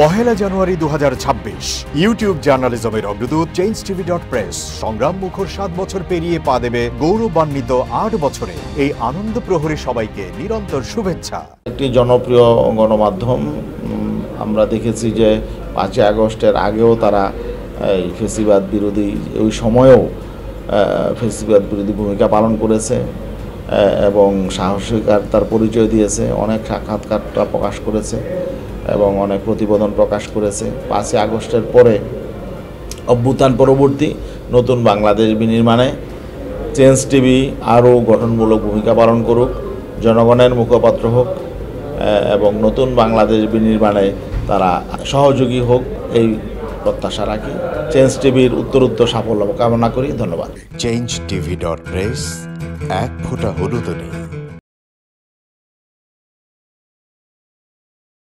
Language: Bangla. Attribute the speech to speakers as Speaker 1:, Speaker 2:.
Speaker 1: পহেলা জানুয়ারি 2026 ইউটিউব জার্নালিজমের অগ্রদূত changeTV.press সংগ্রাম মুখর 7 বছর পেরিয়ে পা দেবে গৌরবান্বিত 8 বছরে। এই আনন্দ প্রহরী সবাইকে নিরন্তর শুভেচ্ছা।
Speaker 2: একটি জনপ্রিয় গণমাধ্যম, আমরা দেখেছি যে 5 আগস্টের আগেও তারা এই ফেসিবাদ বিরোধী ওই সময়েও ফেসিবাদ বিরোধী ভূমিকা পালন করেছে এবং সাহসিকতার পরিচয় দিয়েছে, অনেক সাক্ষাৎকারটা প্রকাশ করেছে এবং অনেক প্রতিবেদন প্রকাশ করেছে। 5 আগস্টের পরে অভ্যুত্থান পরবর্তী নতুন বাংলাদেশ বিনির্মাণে চেঞ্জ টিভি আরও গঠনমূলক ভূমিকা পালন করুক, জনগণের মুখপাত্র হোক এবং নতুন বাংলাদেশ বিনির্মাণে তারা সহযোগী হোক, এই প্রত্যাশা রাখি। চেঞ্জ টিভির উত্তরোত্তর সাফল্য কামনা করি। ধন্যবাদ।
Speaker 1: changeTV.press এক ফোঁটা হলুদ নেই।